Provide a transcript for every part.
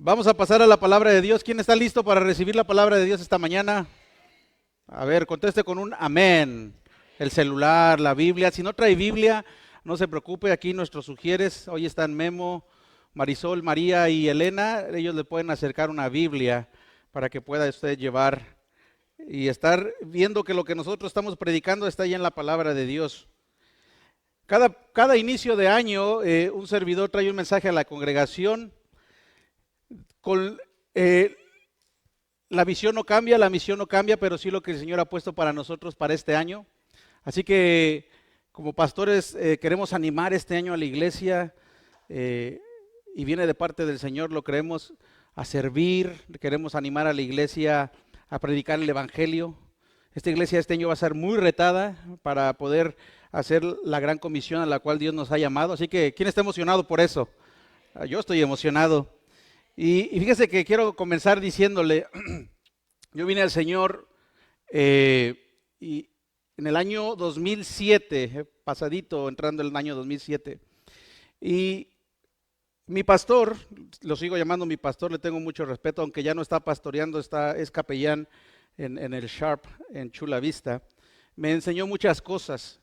Vamos a pasar a la palabra de Dios. ¿Quién está listo para recibir la palabra de Dios esta mañana? A ver, conteste con un amén. El celular, la Biblia. Si no trae Biblia, no se preocupe. Aquí nuestros sugieres, hoy están Memo, Marisol, María y Elena. Ellos le pueden acercar una Biblia para que pueda usted llevar y estar viendo que lo que nosotros estamos predicando está ahí en la palabra de Dios. Cada inicio de año, un servidor trae un mensaje a la congregación. Con la visión no cambia, la misión no cambia, pero sí lo que el Señor ha puesto para nosotros para este año. Así que como pastores queremos animar este año a la iglesia y viene de parte del Señor, lo creemos, a servir. Queremos animar a la iglesia a predicar el Evangelio. Esta iglesia este año va a ser muy retada para poder hacer la gran comisión a la cual Dios nos ha llamado. Así que, ¿quién está emocionado por eso? Yo estoy emocionado. Y fíjese que quiero comenzar diciéndole, yo vine al Señor y en el año 2007, pasadito, entrando en el año 2007, y mi pastor, lo sigo llamando mi pastor, le tengo mucho respeto, aunque ya no está pastoreando, es capellán en el Sharp, en Chula Vista, me enseñó muchas cosas.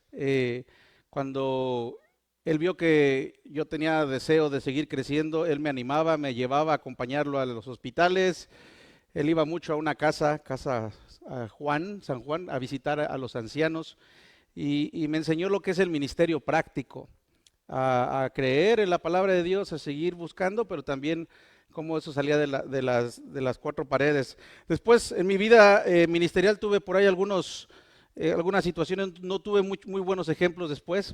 Cuando él vio que yo tenía deseo de seguir creciendo, él me animaba, me llevaba a acompañarlo a los hospitales. Él iba mucho a una casa a San Juan, a visitar a los ancianos y me enseñó lo que es el ministerio práctico, a creer en la palabra de Dios, a seguir buscando, pero también cómo eso salía de las cuatro paredes. Después, en mi vida ministerial tuve por ahí algunas situaciones, no tuve muy buenos ejemplos después.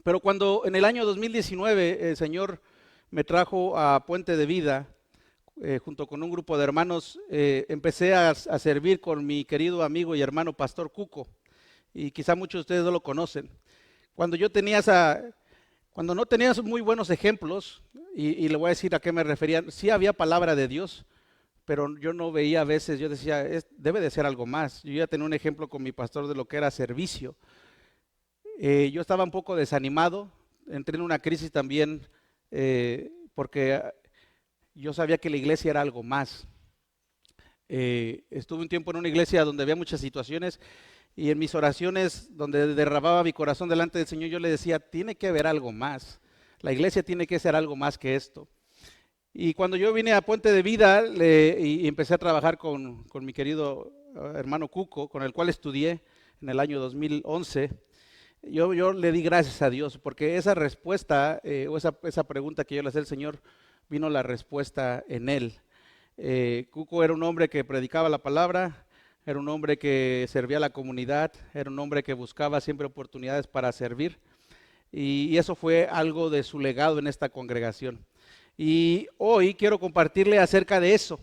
Pero cuando en el año 2019 el Señor me trajo a Puente de Vida, junto con un grupo de hermanos, empecé a servir con mi querido amigo y hermano Pastor Cuco, y quizá muchos de ustedes no lo conocen. Cuando no tenía muy buenos ejemplos, y le voy a decir a qué me refería, sí había palabra de Dios, pero yo no veía a veces, yo decía, debe de ser algo más. Yo ya tenía un ejemplo con mi pastor de lo que era servicio. Yo estaba un poco desanimado, entré en una crisis también porque yo sabía que la iglesia era algo más. Estuve un tiempo en una iglesia donde había muchas situaciones y en mis oraciones donde derramaba mi corazón delante del Señor yo le decía, tiene que haber algo más, la iglesia tiene que ser algo más que esto. Y cuando yo vine a Puente de Vida y empecé a trabajar con mi querido hermano Cuco, con el cual estudié en el año 2011, yo le di gracias a Dios, porque esa respuesta, o esa pregunta que yo le hacía al Señor, vino la respuesta en él. Cuco era un hombre que predicaba la palabra, era un hombre que servía a la comunidad, era un hombre que buscaba siempre oportunidades para servir, y eso fue algo de su legado en esta congregación. Y hoy quiero compartirle acerca de eso.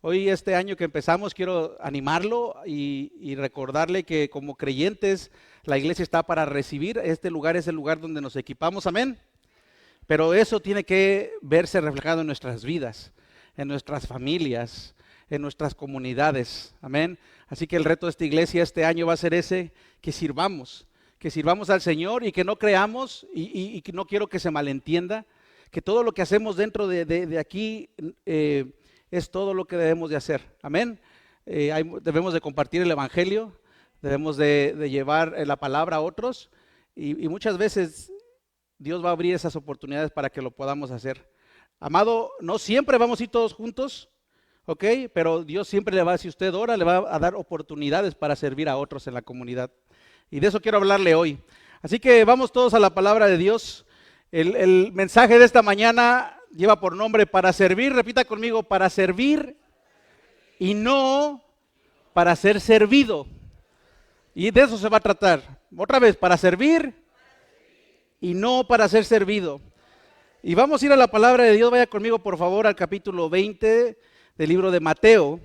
Hoy, este año que empezamos, quiero animarlo y recordarle que como creyentes la iglesia está para recibir. Este lugar es el lugar donde nos equipamos, amén. Pero eso tiene que verse reflejado en nuestras vidas, en nuestras familias, en nuestras comunidades, amén. Así que el reto de esta iglesia este año va a ser ese, que sirvamos al Señor y que no creamos, y que no quiero que se malentienda, que todo lo que hacemos dentro de aquí es todo lo que debemos de hacer, amén. Debemos de compartir el Evangelio, debemos de llevar la palabra a otros y muchas veces Dios va a abrir esas oportunidades para que lo podamos hacer. Amado, no siempre vamos a ir todos juntos, ¿ok? Pero Dios siempre le va, si usted ora, le va a dar oportunidades para servir a otros en la comunidad. Y de eso quiero hablarle hoy. Así que vamos todos a la palabra de Dios. El mensaje de esta mañana lleva por nombre para servir, repita conmigo, para servir y no para ser servido. Y de eso se va a tratar. Otra vez, para servir y no para ser servido. Y vamos a ir a la palabra de Dios. Vaya conmigo por favor al capítulo 20 del libro de Mateo.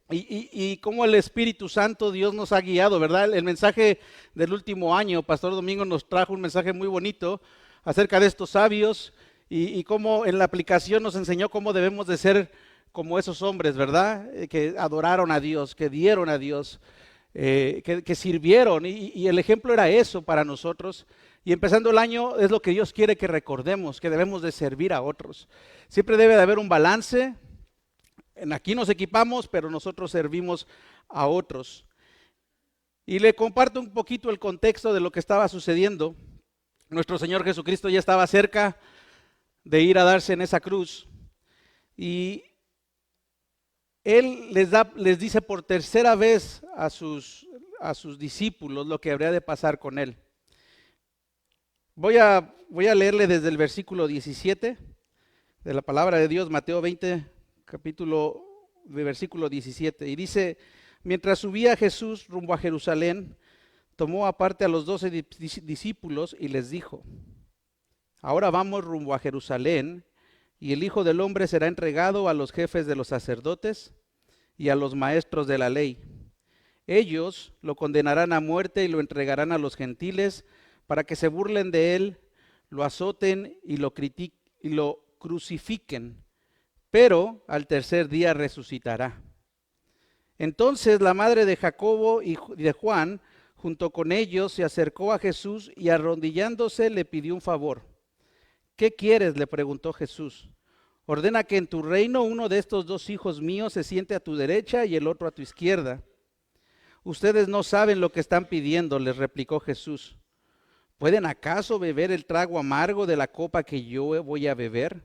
Y cómo el Espíritu Santo Dios nos ha guiado, ¿verdad? El mensaje del último año, Pastor Domingo nos trajo un mensaje muy bonito acerca de estos sabios y cómo en la aplicación nos enseñó cómo debemos de ser como esos hombres, ¿verdad? Que adoraron a Dios, que dieron a Dios, que sirvieron y el ejemplo era eso para nosotros. Y empezando el año es lo que Dios quiere que recordemos, que debemos de servir a otros. Siempre debe de haber un balance. Aquí nos equipamos, pero nosotros servimos a otros. Y le comparto un poquito el contexto de lo que estaba sucediendo. Nuestro Señor Jesucristo ya estaba cerca de ir a darse en esa cruz. Y Él les dice por tercera vez a sus discípulos lo que habría de pasar con Él. Voy a leerle desde el versículo 17 de la palabra de Dios, Mateo 20, capítulo de versículo 17. Y dice: mientras subía Jesús rumbo a Jerusalén, tomó aparte a los 12 discípulos y les dijo: ahora vamos rumbo a Jerusalén, y el Hijo del Hombre será entregado a los jefes de los sacerdotes y a los maestros de la ley. Ellos lo condenarán a muerte y lo entregarán a los gentiles para que se burlen de él, lo azoten y lo crucifiquen, pero al tercer día resucitará. Entonces la madre de Jacobo y de Juan, junto con ellos, se acercó a Jesús y arrodillándose le pidió un favor. ¿Qué quieres?, le preguntó Jesús. Ordena que en tu reino uno de estos dos hijos míos se siente a tu derecha y el otro a tu izquierda. Ustedes no saben lo que están pidiendo, les replicó Jesús. ¿Pueden acaso beber el trago amargo de la copa que yo voy a beber?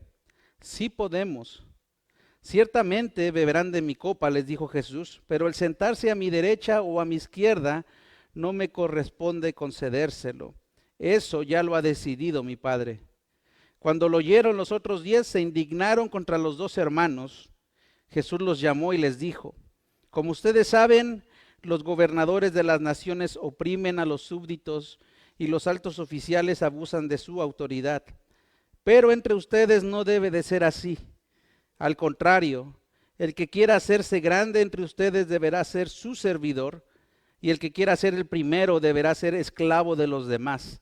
Sí podemos. Ciertamente beberán de mi copa, les dijo Jesús, pero el sentarse a mi derecha o a mi izquierda no me corresponde concedérselo. Eso ya lo ha decidido mi Padre. Cuando lo oyeron los otros 10, se indignaron contra los 2 hermanos. Jesús los llamó y les dijo: como ustedes saben, los gobernadores de las naciones oprimen a los súbditos y los altos oficiales abusan de su autoridad. Pero entre ustedes no debe de ser así. Al contrario, el que quiera hacerse grande entre ustedes deberá ser su servidor, y el que quiera ser el primero deberá ser esclavo de los demás.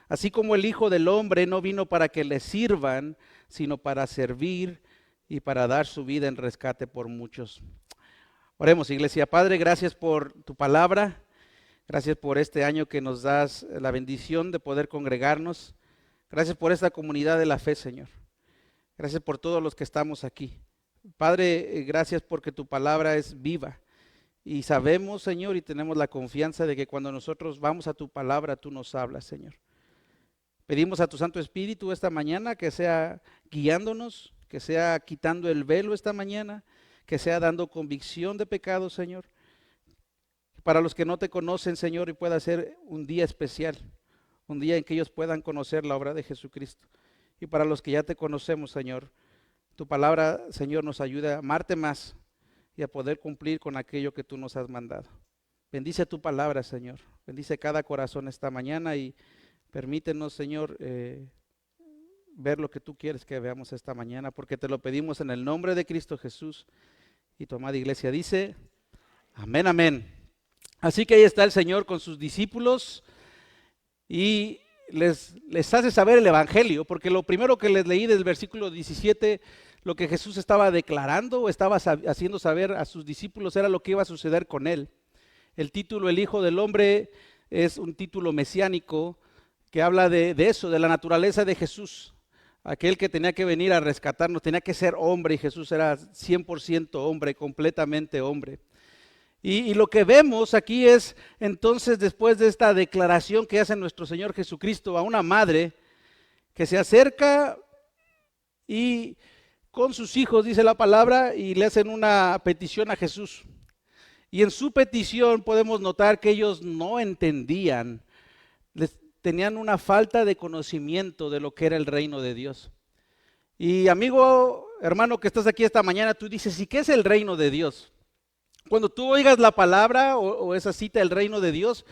Así como el Hijo del Hombre no vino para que le sirvan, sino para servir y para dar su vida en rescate por muchos. Oremos, iglesia. Padre, gracias por tu palabra. Gracias por este año que nos das la bendición de poder congregarnos. Gracias por esta comunidad de la fe, Señor. Gracias por todos los que estamos aquí. Padre, gracias porque tu palabra es viva. Y sabemos, Señor, y tenemos la confianza de que cuando nosotros vamos a tu palabra, tú nos hablas, Señor. Pedimos a tu Santo Espíritu esta mañana que sea guiándonos, que sea quitando el velo esta mañana, que sea dando convicción de pecado, Señor. Para los que no te conocen, Señor, y pueda ser un día especial, un día en que ellos puedan conocer la obra de Jesucristo. Y para los que ya te conocemos, Señor, tu palabra, Señor, nos ayuda a amarte más y a poder cumplir con aquello que tú nos has mandado. Bendice tu palabra, Señor. Bendice cada corazón esta mañana y permítenos, Señor, ver lo que tú quieres que veamos esta mañana, porque te lo pedimos en el nombre de Cristo Jesús. Y tu amada iglesia dice: amén, amén. Así que ahí está el Señor con sus discípulos y les hace saber el evangelio, porque lo primero que les leí del versículo 17, lo que Jesús estaba declarando o estaba haciendo saber a sus discípulos era lo que iba a suceder con él. El título El Hijo del Hombre es un título mesiánico que habla de eso, de la naturaleza de Jesús. Aquel que tenía que venir a rescatarnos, tenía que ser hombre, y Jesús era 100% hombre, completamente hombre. Y lo que vemos aquí es, entonces, después de esta declaración que hace nuestro Señor Jesucristo a una madre que se acerca y con sus hijos, dice la palabra, y le hacen una petición a Jesús. Y en su petición podemos notar que ellos no entendían, tenían una falta de conocimiento de lo que era el reino de Dios. Y amigo, hermano que estás aquí esta mañana, tú dices: ¿y qué es el reino de Dios? Cuando tú oigas la palabra o esa cita del reino de Dios,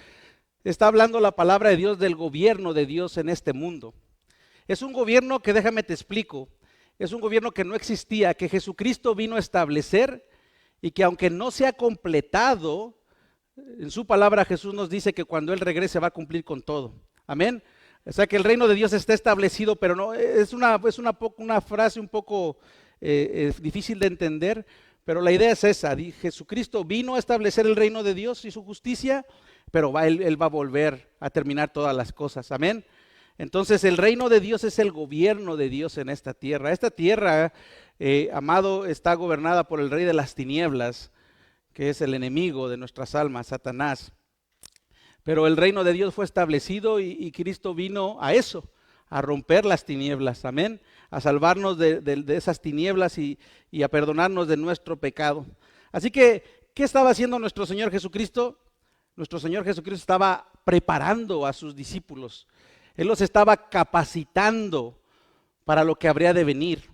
está hablando la palabra de Dios del gobierno de Dios en este mundo. Es un gobierno que, déjame te explico, es un gobierno que no existía, que Jesucristo vino a establecer y que aunque no se ha completado, en su palabra Jesús nos dice que cuando Él regrese va a cumplir con todo. Amén. O sea que el reino de Dios está establecido, pero no es una frase un poco difícil de entender. Pero la idea es esa: Jesucristo vino a establecer el reino de Dios y su justicia, pero Él va a volver a terminar todas las cosas. Amén. Entonces el reino de Dios es el gobierno de Dios en esta tierra. Esta tierra, amado, está gobernada por el rey de las tinieblas, que es el enemigo de nuestras almas, Satanás. Pero el reino de Dios fue establecido y Cristo vino a eso, a romper las tinieblas, amén, a salvarnos de esas tinieblas y a perdonarnos de nuestro pecado. Así que, ¿qué estaba haciendo nuestro Señor Jesucristo? Nuestro Señor Jesucristo estaba preparando a sus discípulos. Él los estaba capacitando para lo que habría de venir.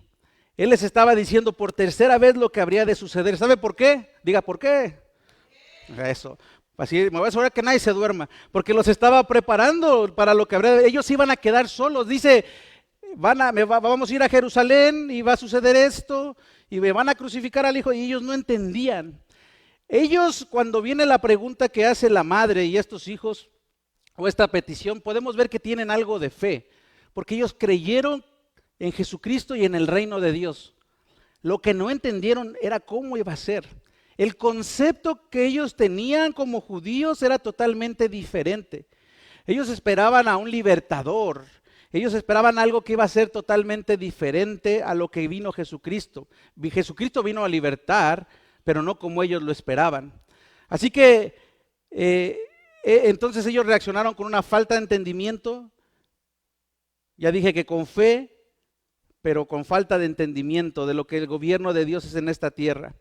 Él les estaba diciendo por tercera vez lo que habría de suceder. ¿Sabe por qué? Diga, ¿por qué? Eso. Así me voy a asegurar que nadie se duerma, porque los estaba preparando para lo que habría de... Ellos iban a quedar solos. Dice, vamos a ir a Jerusalén y va a suceder esto, y me van a crucificar al hijo, y ellos no entendían. Ellos, cuando viene la pregunta que hace la madre y estos hijos, o esta petición, podemos ver que tienen algo de fe, porque ellos creyeron en Jesucristo y en el reino de Dios. Lo que no entendieron era cómo iba a ser. El concepto que ellos tenían como judíos era totalmente diferente. Ellos esperaban a un libertador. Ellos esperaban algo que iba a ser totalmente diferente a lo que vino Jesucristo. Jesucristo vino a libertar, pero no como ellos lo esperaban. Así que entonces ellos reaccionaron con una falta de entendimiento. Ya dije que con fe, pero con falta de entendimiento de lo que el gobierno de Dios es en esta tierra.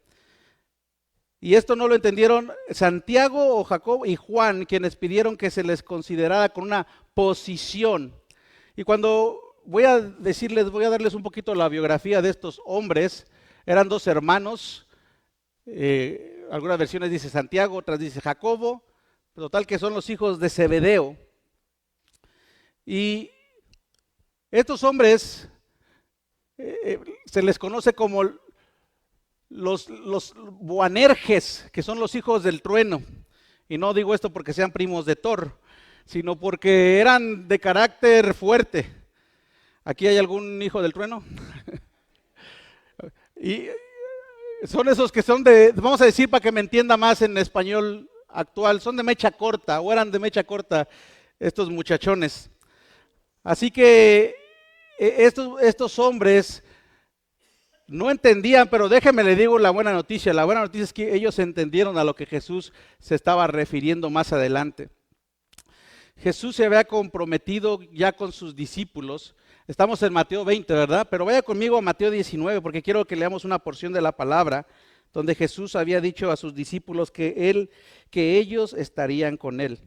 Y esto no lo entendieron Santiago o Jacobo y Juan, quienes pidieron que se les considerara con una posición. Y cuando voy a darles un poquito la biografía de estos hombres. Eran dos hermanos, algunas versiones dice Santiago, otras dice Jacobo, total que son los hijos de Zebedeo. Y estos hombres se les conoce como los Boanerges, que son los hijos del trueno. Y no digo esto porque sean primos de Thor, sino porque eran de carácter fuerte. ¿Aquí hay algún hijo del trueno? Y son esos que son vamos a decir para que me entienda más en español actual, son de mecha corta, o eran de mecha corta estos muchachones. Así que estos hombres no entendían, pero déjeme le digo la buena noticia. La buena noticia es que ellos entendieron a lo que Jesús se estaba refiriendo más adelante. Jesús se había comprometido ya con sus discípulos. Estamos en Mateo 20, ¿verdad? Pero vaya conmigo a Mateo 19, porque quiero que leamos una porción de la palabra donde Jesús había dicho a sus discípulos que ellos estarían con él.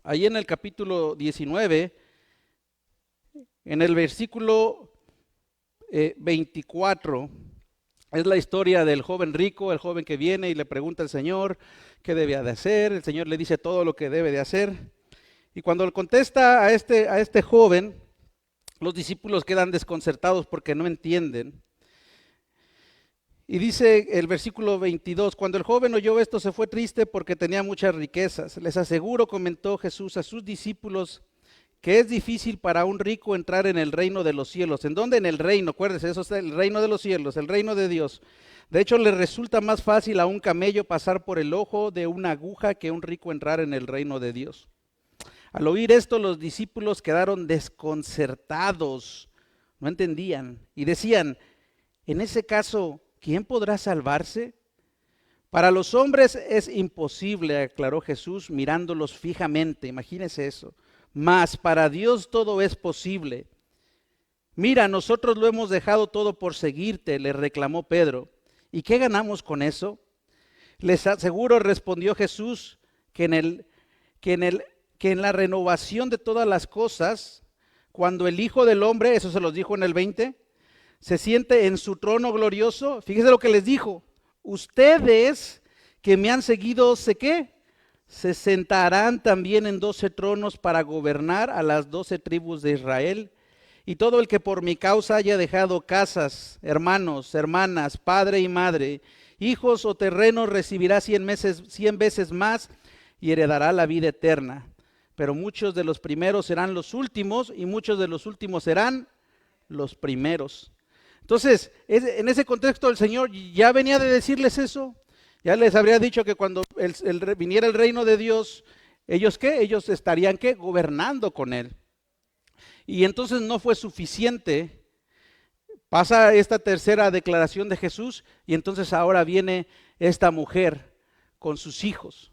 Ahí en el capítulo 19, en el versículo 24, es la historia del joven rico, el joven que viene y le pregunta al Señor qué debe de hacer. El Señor le dice todo lo que debe de hacer. Y cuando le contesta a este joven, los discípulos quedan desconcertados porque no entienden. Y dice el versículo 22, cuando el joven oyó esto se fue triste porque tenía muchas riquezas. Les aseguro, comentó Jesús a sus discípulos, que es difícil para un rico entrar en el reino de los cielos. ¿En dónde? En el reino, acuérdense, eso es el reino de los cielos, el reino de Dios. De hecho, le resulta más fácil a un camello pasar por el ojo de una aguja que a un rico entrar en el reino de Dios. Al oír esto, los discípulos quedaron desconcertados, no entendían, y decían, en ese caso, ¿quién podrá salvarse? Para los hombres es imposible, aclaró Jesús mirándolos fijamente, imagínense eso, mas para Dios todo es posible. Mira, nosotros lo hemos dejado todo por seguirte, le reclamó Pedro. ¿Y qué ganamos con eso? Les aseguro, respondió Jesús, que en la renovación de todas las cosas, cuando el Hijo del Hombre, eso se los dijo en el 20, se siente en su trono glorioso, fíjese lo que les dijo, ustedes que me han seguido, ¿sé qué? Se sentarán también en 12 tronos para gobernar a las 12 tribus de Israel. Y todo el que por mi causa haya dejado casas, hermanos, hermanas, padre y madre, hijos o terrenos, recibirá 100 veces más y heredará la vida eterna. Pero muchos de los primeros serán los últimos y muchos de los últimos serán los primeros. Entonces, en ese contexto el Señor ya venía de decirles eso. Ya les habría dicho que cuando viniera el reino de Dios, ¿ellos qué? Ellos estarían ¿qué? Gobernando con Él. Y entonces no fue suficiente. Pasa esta tercera declaración de Jesús y entonces ahora viene esta mujer con sus hijos.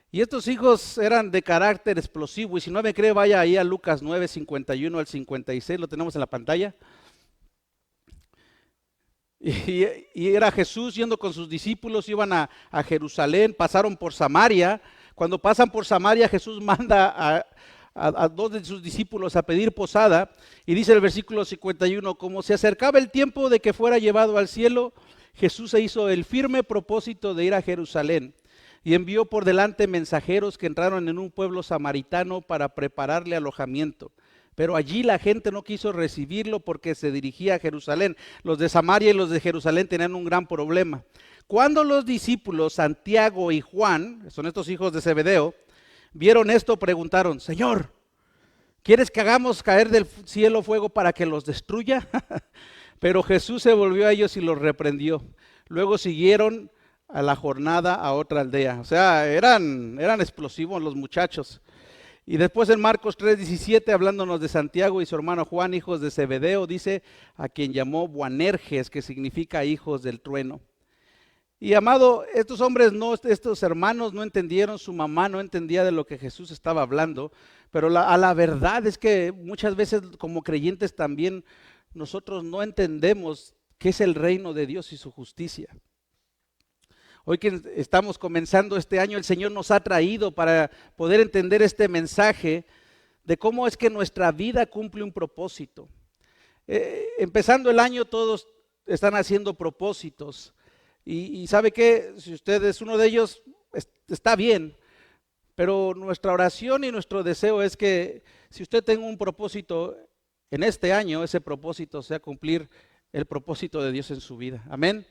Y estos hijos eran de carácter explosivo. Y si no me cree, vaya ahí a Lucas 9, 51 al 56, lo tenemos en la pantalla. Y era Jesús yendo con sus discípulos, iban a Jerusalén, pasaron por Samaria. Cuando pasan por Samaria, Jesús manda a dos de sus discípulos a pedir posada. Y dice el versículo 51, como se acercaba el tiempo de que fuera llevado al cielo, Jesús se hizo el firme propósito de ir a Jerusalén. Y envió por delante mensajeros que entraron en un pueblo samaritano para prepararle alojamiento. Pero allí la gente no quiso recibirlo porque se dirigía a Jerusalén. Los de Samaria y los de Jerusalén tenían un gran problema. Cuando los discípulos Santiago y Juan, son estos hijos de Zebedeo, vieron esto, preguntaron, Señor, ¿quieres que hagamos caer del cielo fuego para que los destruya? Pero Jesús se volvió a ellos y los reprendió. Luego siguieron a la jornada a otra aldea. O sea, eran explosivos los muchachos. Y después en Marcos 3:17, hablándonos de Santiago y su hermano Juan, hijos de Zebedeo, dice, a quien llamó Boanerges, que significa hijos del trueno. Y amado, estos hombres, estos hermanos no entendieron, su mamá no entendía de lo que Jesús estaba hablando, pero a la verdad es que muchas veces como creyentes también nosotros no entendemos qué es el reino de Dios y su justicia. Hoy que estamos comenzando este año, el Señor nos ha traído para poder entender este mensaje de cómo es que nuestra vida cumple un propósito. Empezando el año todos están haciendo propósitos y ¿sabe qué? Si usted es uno de ellos, está bien, pero nuestra oración y nuestro deseo es que si usted tenga un propósito en este año, ese propósito sea cumplir el propósito de Dios en su vida. Amén.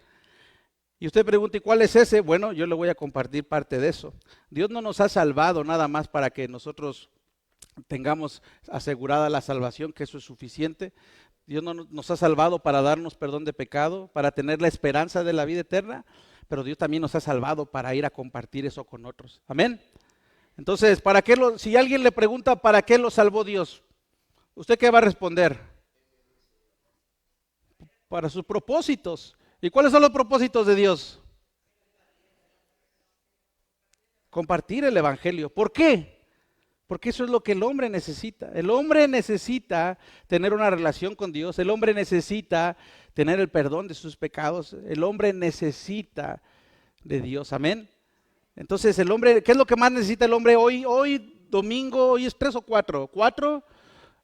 Y usted pregunta, ¿y cuál es ese? Bueno, yo le voy a compartir parte de eso. Dios no nos ha salvado nada más para que nosotros tengamos asegurada la salvación, que eso es suficiente. Dios no nos ha salvado para darnos perdón de pecado, para tener la esperanza de la vida eterna, pero Dios también nos ha salvado para ir a compartir eso con otros. Amén. Entonces, si alguien le pregunta, ¿para qué lo salvó Dios? ¿Usted qué va a responder? Para sus propósitos. ¿Y cuáles son los propósitos de Dios? Compartir el evangelio. ¿Por qué? Porque eso es lo que el hombre necesita. El hombre necesita tener una relación con Dios. El hombre necesita tener el perdón de sus pecados. El hombre necesita de Dios. Amén. Entonces el hombre, ¿qué es lo que más necesita el hombre hoy domingo? Hoy es 3 o 4. ¿4?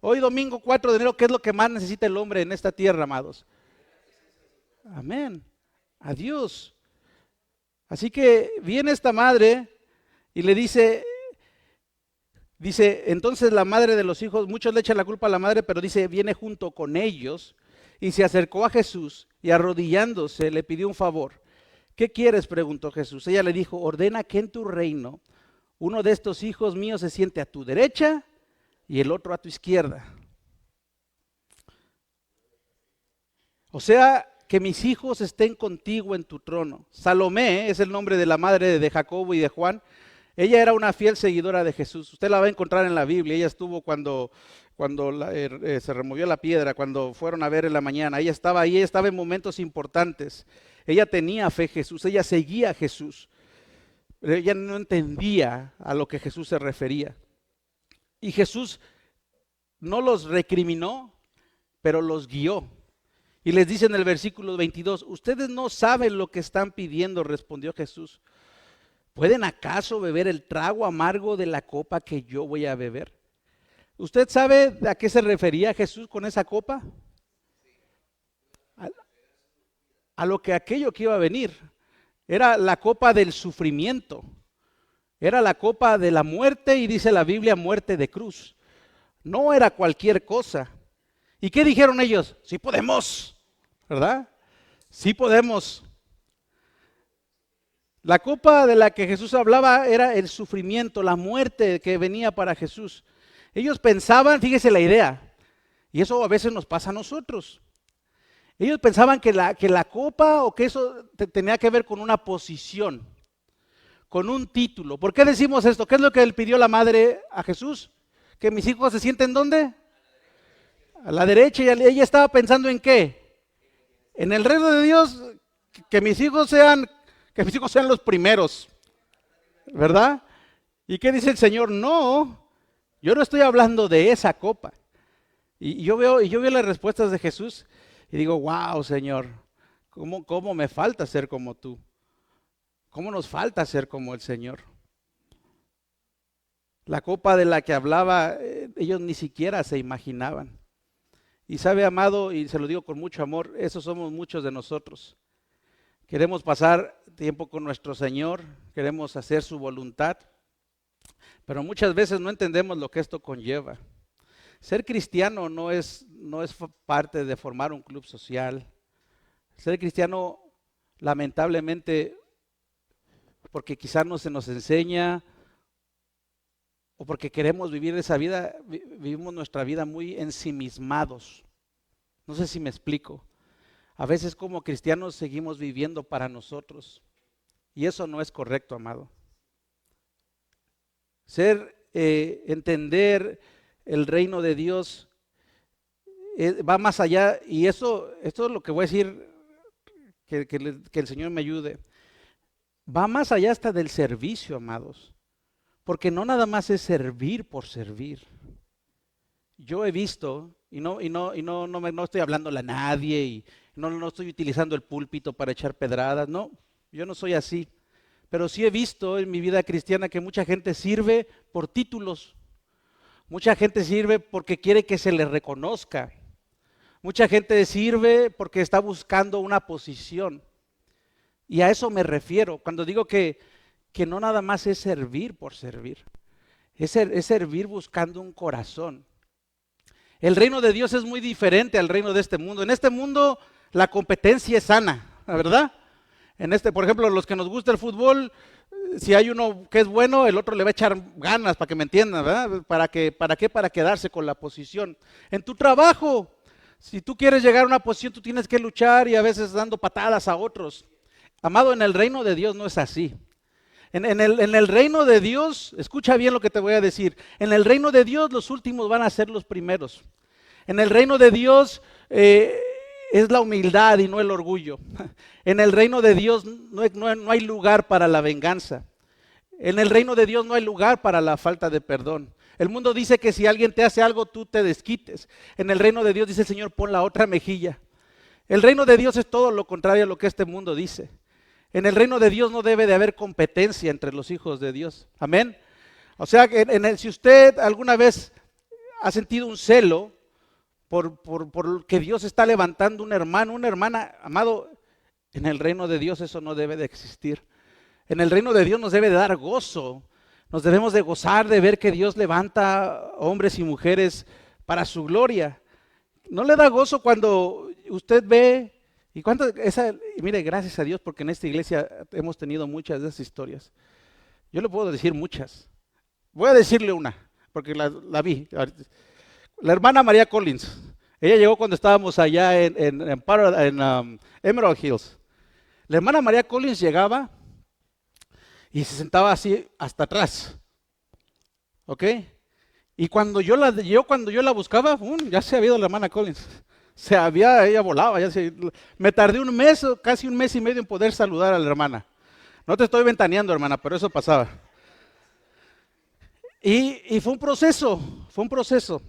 Hoy domingo 4 de enero, ¿qué es lo que más necesita el hombre en esta tierra, amados? Amén, a Dios. Así que viene esta madre y le dice, entonces la madre de los hijos, muchos le echan la culpa a la madre, pero dice, viene junto con ellos y se acercó a Jesús y arrodillándose le pidió un favor. ¿Qué quieres?, preguntó Jesús. Ella le dijo, ordena que en tu reino uno de estos hijos míos se siente a tu derecha y el otro a tu izquierda. O sea, que mis hijos estén contigo en tu trono. Salomé es el nombre de la madre de Jacobo y de Juan. Ella era una fiel seguidora de Jesús. Usted la va a encontrar en la Biblia. Ella estuvo cuando se removió la piedra, cuando fueron a ver en la mañana. Ella estaba ahí, ella estaba en momentos importantes. Ella tenía fe en Jesús, ella seguía a Jesús. Pero ella no entendía a lo que Jesús se refería. Y Jesús no los recriminó, pero los guió. Y les dice en el versículo 22, ustedes no saben lo que están pidiendo, respondió Jesús. ¿Pueden acaso beber el trago amargo de la copa que yo voy a beber? ¿Usted sabe a qué se refería Jesús con esa copa? A lo que aquello que iba a venir. Era la copa del sufrimiento. Era la copa de la muerte y dice la Biblia, muerte de cruz. No era cualquier cosa. ¿Y qué dijeron ellos? Sí podemos, ¿verdad? Sí podemos. La copa de la que Jesús hablaba era el sufrimiento, la muerte que venía para Jesús. Ellos pensaban, fíjese la idea, y eso a veces nos pasa a nosotros. Ellos pensaban que la copa o que eso tenía que ver con una posición, con un título. ¿Por qué decimos esto? ¿Qué es lo que le pidió la madre a Jesús? ¿Que mis hijos se sienten dónde? A la derecha, y ella estaba pensando en qué. En el reino de Dios, que mis hijos sean, que mis hijos sean los primeros, ¿verdad? ¿Y qué dice el Señor? No, yo no estoy hablando de esa copa. Y yo veo las respuestas de Jesús y digo, wow, Señor, ¿cómo me falta ser como tú? ¿Cómo nos falta ser como el Señor? La copa de la que hablaba, ellos ni siquiera se imaginaban. Y sabe, amado, y se lo digo con mucho amor, esos somos muchos de nosotros. Queremos pasar tiempo con nuestro Señor, queremos hacer su voluntad, pero muchas veces no entendemos lo que esto conlleva. Ser cristiano no es parte de formar un club social. Ser cristiano, lamentablemente, porque quizás no se nos enseña o porque queremos vivir esa vida, vivimos nuestra vida muy ensimismados. No sé si me explico. A veces como cristianos seguimos viviendo para nosotros y eso no es correcto, amado. Entender el reino de Dios va más allá, y esto es lo que voy a decir, que el Señor me ayude. Va más allá hasta del servicio, amados, porque no nada más es servir por servir. Yo he visto, y no estoy hablándole a nadie, y no estoy utilizando el púlpito para echar pedradas, no, yo no soy así, pero sí he visto en mi vida cristiana que mucha gente sirve por títulos. Mucha gente sirve porque quiere que se le reconozca. Mucha gente sirve porque está buscando una posición. Y a eso me refiero cuando digo que no nada más es servir por servir. Es servir buscando un corazón. El reino de Dios es muy diferente al reino de este mundo. En este mundo la competencia es sana, ¿verdad? Por ejemplo, los que nos gusta el fútbol, si hay uno que es bueno, el otro le va a echar ganas, para que me entiendan, ¿verdad? ¿Para qué? Para quedarse con la posición. En tu trabajo, si tú quieres llegar a una posición, tú tienes que luchar y a veces dando patadas a otros. Amado, en el reino de Dios no es así. En el reino de Dios, escucha bien lo que te voy a decir, en el reino de Dios los últimos van a ser los primeros. En el reino de Dios es la humildad y no el orgullo. En el reino de Dios no hay lugar para la venganza. En el reino de Dios no hay lugar para la falta de perdón. El mundo dice que si alguien te hace algo, tú te desquites. En el reino de Dios dice el Señor, pon la otra mejilla. El reino de Dios es todo lo contrario a lo que este mundo dice. En el reino de Dios no debe de haber competencia entre los hijos de Dios. Amén. O sea, si usted alguna vez ha sentido un celo por que Dios está levantando un hermano, una hermana, amado, en el reino de Dios eso no debe de existir. En el reino de Dios nos debe de dar gozo. Nos debemos de gozar de ver que Dios levanta hombres y mujeres para su gloria. ¿No le da gozo cuando usted ve? Y mire, gracias a Dios porque en esta iglesia hemos tenido muchas de esas historias. Yo le puedo decir muchas. Voy a decirle una, porque la vi. La hermana María Collins. Ella llegó cuando estábamos allá en Emerald Hills. La hermana María Collins llegaba y se sentaba así hasta atrás. ¿Ok? Y cuando yo la buscaba, ya se había ido la hermana Collins. Ella volaba. Me tardé un mes, casi un mes y medio en poder saludar a la hermana. No te estoy ventaneando, hermana, pero eso pasaba. Y fue un proceso,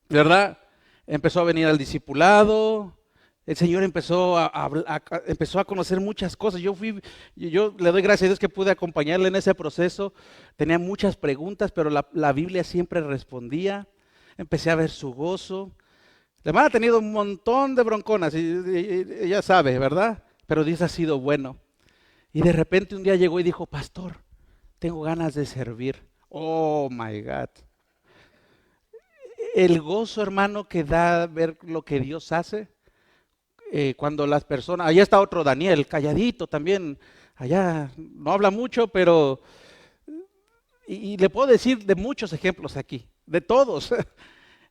¿verdad? Empezó a venir al discipulado. El Señor empezó a conocer muchas cosas. Yo le doy gracias a Dios que pude acompañarle en ese proceso. Tenía muchas preguntas, pero la Biblia siempre respondía. Empecé a ver su gozo. La hermana ha tenido un montón de bronconas, y ella sabe, ¿verdad? Pero Dios ha sido bueno. Y de repente un día llegó y dijo, pastor, tengo ganas de servir. Oh, my God. El gozo, hermano, que da ver lo que Dios hace. Cuando las personas, allá está otro Daniel, calladito también, allá no habla mucho, pero, y le puedo decir de muchos ejemplos aquí, de todos.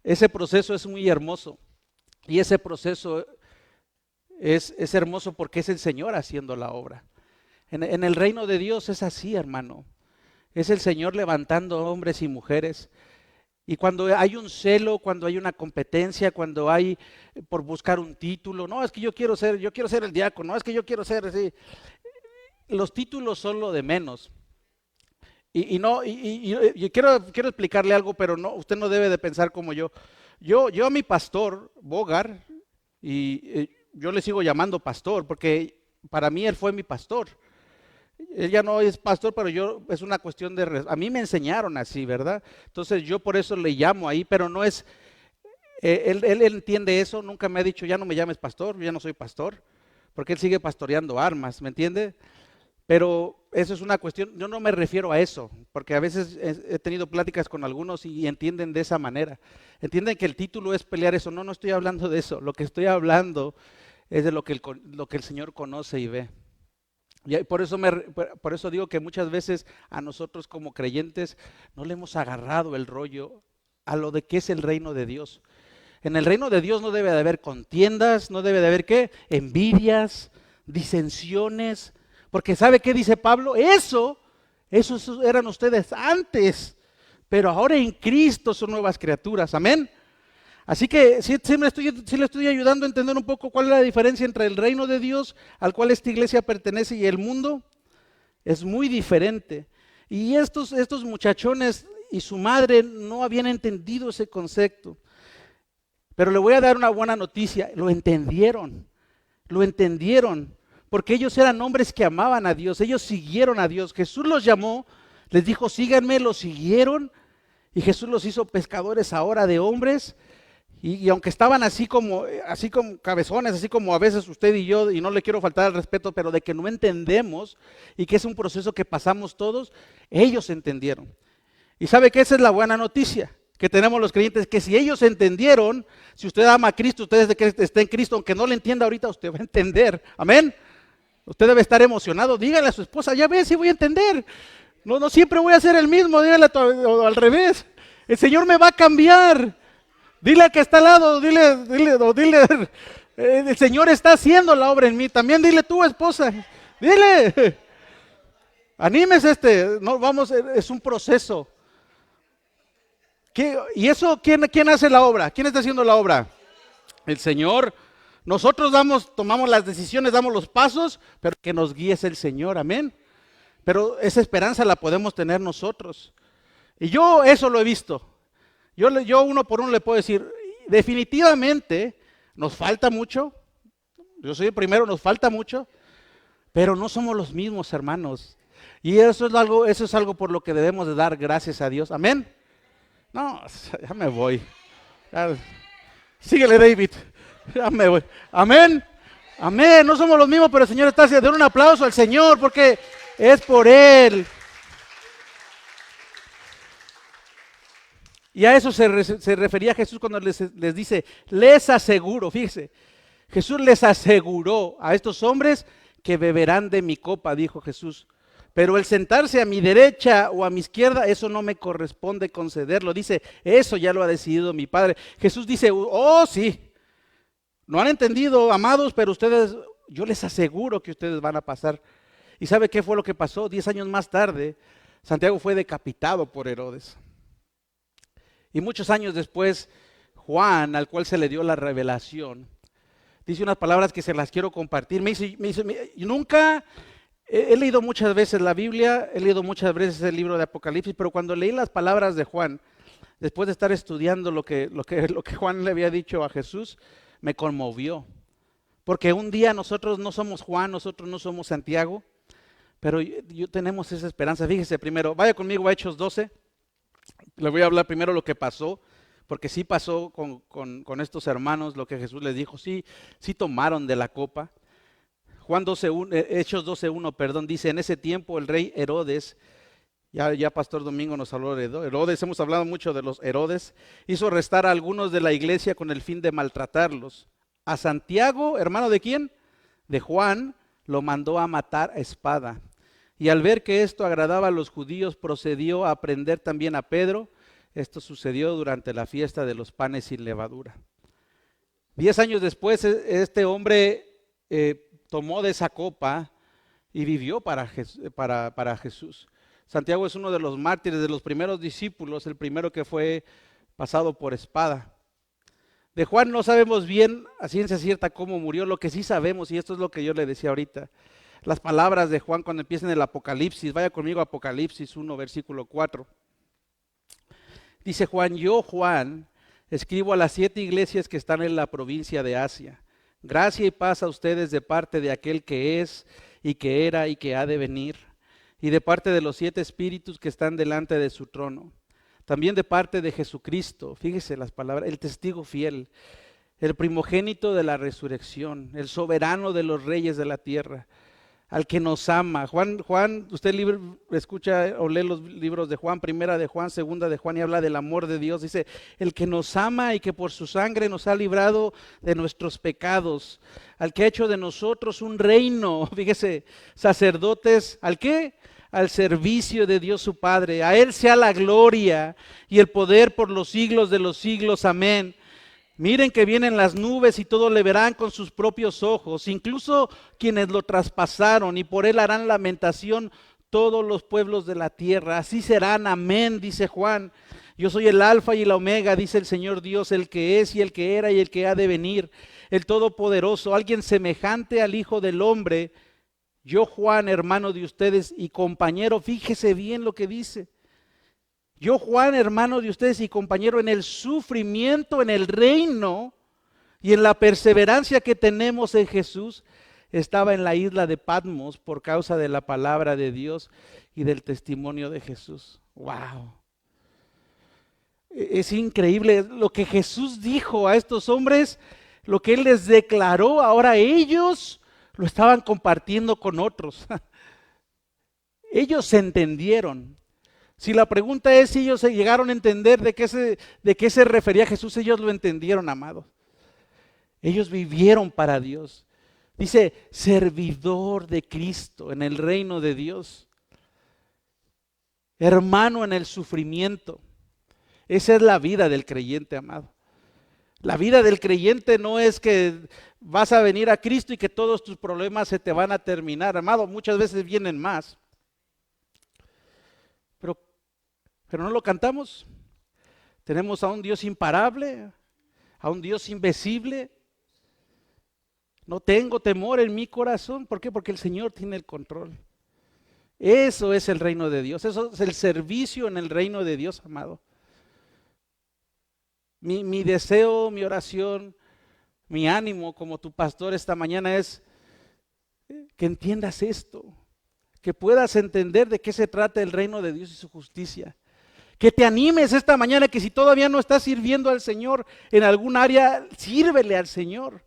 Ese proceso es muy hermoso, y ese proceso es hermoso porque es el Señor haciendo la obra. En el reino de Dios es así, hermano, es el Señor levantando hombres y mujeres. Y cuando hay un celo, cuando hay una competencia, cuando hay por buscar un título, no, es que yo quiero ser el diácono, no, es que yo quiero ser así. Los títulos son lo de menos. Y no, y quiero explicarle algo, pero no, usted no debe de pensar como yo. Yo a mi pastor, Bogar, yo le sigo llamando pastor, porque para mí él fue mi pastor. Él ya no es pastor, pero es una cuestión a mí me enseñaron así, ¿verdad? Entonces yo por eso le llamo ahí, pero no es, él entiende eso, nunca me ha dicho, ya no me llames pastor, yo ya no soy pastor, porque él sigue pastoreando armas, ¿me entiende? Pero eso es una cuestión, yo no me refiero a eso, porque a veces he tenido pláticas con algunos y entienden de esa manera. Entienden que el título es pelear eso. No, no estoy hablando de eso. Lo que estoy hablando es de lo que el Señor conoce y ve. Y por eso digo que muchas veces a nosotros como creyentes no le hemos agarrado el rollo a lo de qué es el reino de Dios. En el reino de Dios no debe de haber contiendas, no debe de haber ¿qué? Envidias, disensiones. Porque ¿sabe qué dice Pablo? Esos eran ustedes antes, pero ahora en Cristo son nuevas criaturas. Amén. Así que sí le estoy ayudando a entender un poco cuál es la diferencia entre el reino de Dios al cual esta iglesia pertenece y el mundo. Es muy diferente. Y estos muchachones y su madre no habían entendido ese concepto. Pero le voy a dar una buena noticia, lo entendieron, porque ellos eran hombres que amaban a Dios, ellos siguieron a Dios. Jesús los llamó, les dijo síganme, los siguieron y Jesús los hizo pescadores ahora de hombres. Y aunque estaban así como cabezones, así como a veces usted y yo, y no le quiero faltar al respeto, pero de que no entendemos y que es un proceso que pasamos todos, ellos entendieron. Y sabe que esa es la buena noticia que tenemos los creyentes, que si ellos entendieron, si usted ama a Cristo, usted desde que está en Cristo, aunque no le entienda ahorita, usted va a entender. Amén. Usted debe estar emocionado. Dígale a su esposa, ya ves, si voy a entender. No siempre voy a ser el mismo, dígale o al revés. El Señor me va a cambiar. Dile al que está al lado, dile, el Señor está haciendo la obra en mí. También dile tú, esposa, dile, anímese no, vamos, es un proceso. ¿Y eso quién hace la obra? ¿Quién está haciendo la obra? El Señor. Nosotros tomamos las decisiones, damos los pasos, pero que nos guíe es el Señor, amén. Pero esa esperanza la podemos tener nosotros. Y yo eso lo he visto. Yo uno por uno le puedo decir, definitivamente nos falta mucho. Yo soy el primero, nos falta mucho, pero no somos los mismos, hermanos. Y eso es algo por lo que debemos de dar gracias a Dios. Amén. No, ya me voy. Síguele, David. Ya me voy. Amén. Amén. No somos los mismos, pero el Señor está haciendo. Den un aplauso al Señor porque es por Él. Y a eso se refería Jesús cuando les dice, les aseguro, fíjese, Jesús les aseguró a estos hombres que beberán de mi copa, dijo Jesús. Pero el sentarse a mi derecha o a mi izquierda, eso no me corresponde concederlo. Dice, eso ya lo ha decidido mi Padre. Jesús dice, oh sí, no han entendido, amados, pero yo les aseguro que ustedes van a pasar. ¿Y sabe qué fue lo que pasó? 10 años más tarde, Santiago fue decapitado por Herodes. Y muchos años después, Juan, al cual se le dio la revelación, dice unas palabras que se las quiero compartir. Me dice, nunca, he leído muchas veces la Biblia, he leído muchas veces el libro de Apocalipsis, pero cuando leí las palabras de Juan, después de estar estudiando lo que Juan le había dicho a Jesús, me conmovió. Porque un día nosotros no somos Juan, nosotros no somos Santiago, pero tenemos esa esperanza. Fíjese primero, vaya conmigo a Hechos 12. Le voy a hablar primero lo que pasó, porque sí pasó con estos hermanos, lo que Jesús les dijo, sí tomaron de la copa. Hechos 12:1, dice, en ese tiempo el rey Herodes, ya Pastor Domingo nos habló de Herodes, hemos hablado mucho de los Herodes, hizo arrestar a algunos de la iglesia con el fin de maltratarlos. A Santiago, hermano de quién? De Juan, lo mandó a matar a espada. Y al ver que esto agradaba a los judíos, procedió a prender también a Pedro. Esto sucedió durante la fiesta de los panes sin levadura. 10 años después, este hombre tomó de esa copa y vivió para Jesús. Santiago es uno de los mártires, de los primeros discípulos, el primero que fue pasado por espada. De Juan no sabemos bien a ciencia cierta cómo murió. Lo que sí sabemos, y esto es lo que yo le decía ahorita, las palabras de Juan cuando empiezan el Apocalipsis. Vaya conmigo a Apocalipsis 1, versículo 4. Dice Juan: yo, Juan, escribo a las 7 iglesias que están en la provincia de Asia. Gracia y paz a ustedes de parte de aquel que es, y que era, y que ha de venir, y de parte de los 7 espíritus que están delante de su trono. También de parte de Jesucristo, fíjese las palabras, el testigo fiel, el primogénito de la resurrección, el soberano de los reyes de la tierra, al que nos ama. Juan, usted escucha o lee los libros de Juan, primera de Juan, segunda de Juan, y habla del amor de Dios. Dice, el que nos ama y que por su sangre nos ha librado de nuestros pecados, al que ha hecho de nosotros un reino, fíjese, sacerdotes, ¿al qué? Al servicio de Dios su Padre. A Él sea la gloria y el poder por los siglos de los siglos. Amén. Miren que vienen las nubes y todos le verán con sus propios ojos, incluso quienes lo traspasaron, y por Él harán lamentación todos los pueblos de la tierra. Así serán. Amén, dice Juan. Yo soy el alfa y la omega, dice el Señor Dios, el que es y el que era y el que ha de venir, el todopoderoso, alguien semejante al Hijo del Hombre. Yo, Juan, hermano de ustedes y compañero, fíjese bien lo que dice. Yo, Juan, hermano de ustedes y compañero en el sufrimiento, en el reino y en la perseverancia que tenemos en Jesús, estaba en la isla de Patmos por causa de la palabra de Dios y del testimonio de Jesús. ¡Wow! Es increíble lo que Jesús dijo a estos hombres, lo que Él les declaró, ahora ellos lo estaban compartiendo con otros. Ellos se entendieron. Si la pregunta es si ellos se llegaron a entender de qué se refería Jesús, ellos lo entendieron, amados. Ellos vivieron para Dios. Dice, servidor de Cristo en el reino de Dios. Hermano en el sufrimiento. Esa es la vida del creyente, amado. La vida del creyente no es que vas a venir a Cristo y que todos tus problemas se te van a terminar, amado. Muchas veces vienen más. Pero no lo cantamos. Tenemos a un Dios imparable, a un Dios invisible. No tengo temor en mi corazón. ¿Por qué? Porque el Señor tiene el control. Eso es el reino de Dios. Eso es el servicio en el reino de Dios, amado. Mi deseo, mi oración, mi ánimo como tu pastor esta mañana es que entiendas esto, que puedas entender de qué se trata el reino de Dios y su justicia. Que te animes esta mañana, que si todavía no estás sirviendo al Señor en algún área, sírvele al Señor.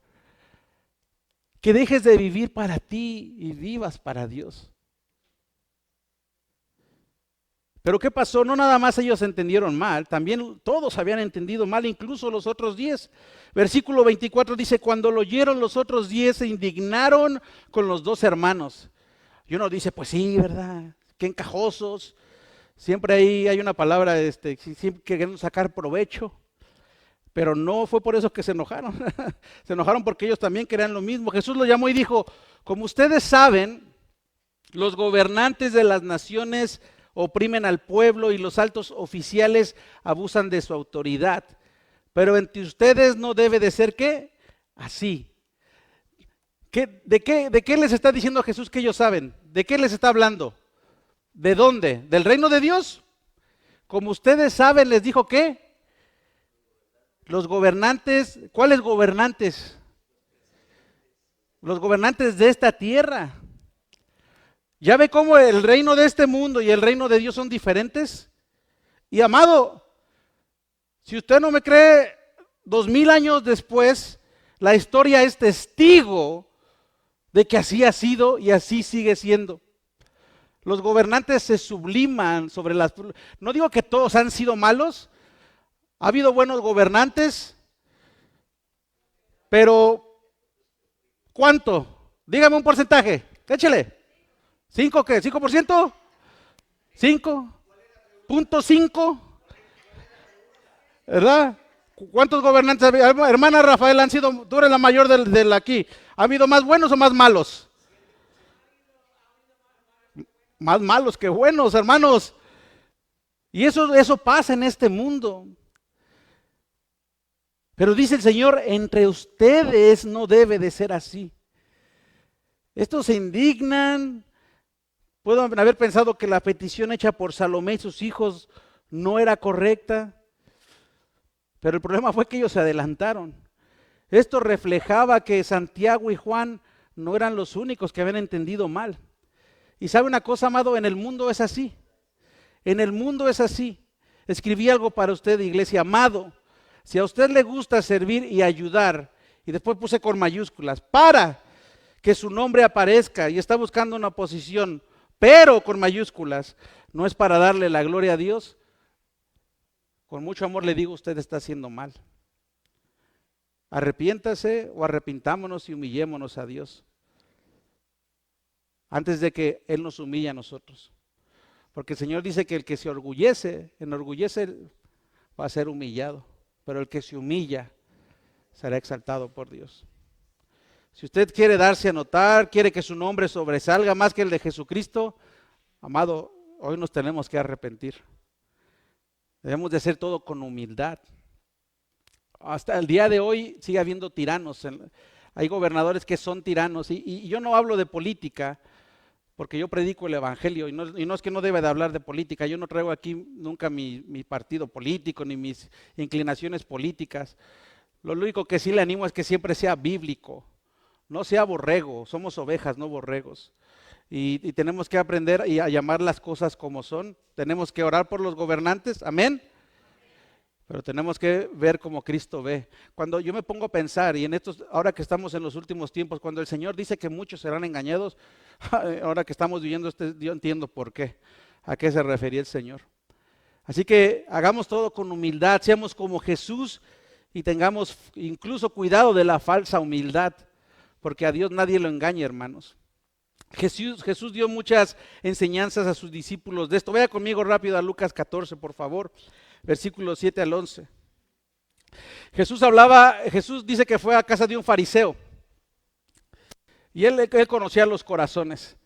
Que dejes de vivir para ti y vivas para Dios. Pero ¿qué pasó? No nada más ellos entendieron mal, también todos habían entendido mal, incluso los otros 10. Versículo 24 dice, cuando lo oyeron los otros 10 se indignaron con los 2 hermanos. Y uno dice, pues sí, ¿verdad? Qué encajosos. Siempre ahí hay una palabra, siempre queriendo sacar provecho. Pero no fue por eso que se enojaron. Se enojaron porque ellos también querían lo mismo. Jesús lo llamó y dijo, como ustedes saben, los gobernantes de las naciones oprimen al pueblo y los altos oficiales abusan de su autoridad. Pero entre ustedes no debe de ser, ¿qué? Así. ¿De qué les está diciendo Jesús que ellos saben? ¿De qué les está hablando? ¿De dónde? ¿Del reino de Dios? Como ustedes saben, les dijo ¿qué? Los gobernantes, ¿cuáles gobernantes? Los gobernantes de esta tierra. ¿Ya ve cómo el reino de este mundo y el reino de Dios son diferentes? Y amado, si usted no me cree, 2000 años después, la historia es testigo de que así ha sido y así sigue siendo. Los gobernantes se subliman sobre las... No digo que todos han sido malos, ha habido buenos gobernantes, pero ¿cuánto? Dígame un porcentaje, échele. ¿5 qué? ¿5%? ¿5.5? ¿Verdad? ¿Cuántos gobernantes? Hermana Rafael, han sido, tú eres la mayor del aquí. ¿Ha habido más buenos o más malos? Más malos que buenos, hermanos. Y eso pasa en este mundo. Pero dice el Señor, entre ustedes no debe de ser así. Estos se indignan. Pueden haber pensado que la petición hecha por Salomé y sus hijos no era correcta, pero el problema fue que ellos se adelantaron. Esto reflejaba que Santiago y Juan no eran los únicos que habían entendido mal. Y sabe una cosa, amado, en el mundo es así. En el mundo es así. Escribí algo para usted, iglesia, amado. Si a usted le gusta servir y ayudar, y después puse con mayúsculas, para que su nombre aparezca y está buscando una posición, pero con mayúsculas, no es para darle la gloria a Dios, con mucho amor le digo, usted está haciendo mal. Arrepiéntase o arrepintámonos y humillémonos a Dios antes de que Él nos humille a nosotros. Porque el Señor dice que el que se enorgullece va a ser humillado, pero el que se humilla será exaltado por Dios. Si usted quiere darse a notar, quiere que su nombre sobresalga más que el de Jesucristo, amado, hoy nos tenemos que arrepentir. Debemos de hacer todo con humildad. Hasta el día de hoy sigue habiendo tiranos. Hay gobernadores que son tiranos. Y yo no hablo de política, porque yo predico el evangelio. Y no es que no debe de hablar de política. Yo no traigo aquí nunca mi partido político, ni mis inclinaciones políticas. Lo único que sí le animo es que siempre sea bíblico. No sea borrego, somos ovejas, no borregos. Y tenemos que aprender a llamar las cosas como son. Tenemos que orar por los gobernantes, amén. Pero tenemos que ver como Cristo ve. Cuando yo me pongo a pensar, y en estos, ahora que estamos en los últimos tiempos, cuando el Señor dice que muchos serán engañados, ahora que estamos viviendo yo entiendo por qué, a qué se refería el Señor. Así que hagamos todo con humildad, seamos como Jesús y tengamos incluso cuidado de la falsa humildad. Porque a Dios nadie lo engaña, hermanos. Jesús dio muchas enseñanzas a sus discípulos de esto. Vaya conmigo rápido a Lucas 14, por favor, versículos 7 al 11. Jesús dice que fue a casa de un fariseo. Y él conocía los corazones.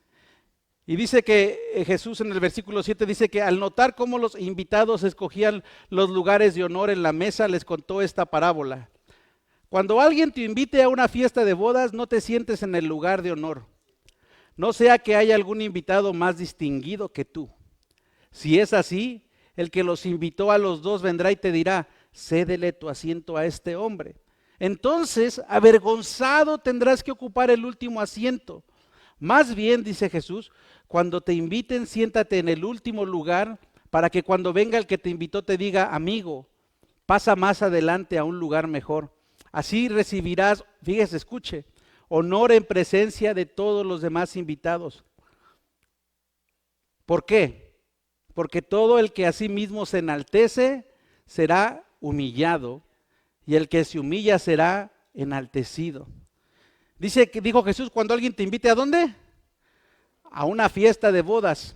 Y dice que Jesús en el versículo 7 dice que al notar cómo los invitados escogían los lugares de honor en la mesa, les contó esta parábola. Cuando alguien te invite a una fiesta de bodas, no te sientes en el lugar de honor. No sea que haya algún invitado más distinguido que tú. Si es así, el que los invitó a los dos vendrá y te dirá, cédele tu asiento a este hombre. Entonces, avergonzado tendrás que ocupar el último asiento. Más bien, dice Jesús, cuando te inviten, siéntate en el último lugar, para que cuando venga el que te invitó te diga, amigo, pasa más adelante a un lugar mejor. Así recibirás, fíjese, escuche, honor en presencia de todos los demás invitados. ¿Por qué? Porque todo el que a sí mismo se enaltece será humillado y el que se humilla será enaltecido. Dijo Jesús, cuando alguien te invite, ¿a dónde? A una fiesta de bodas.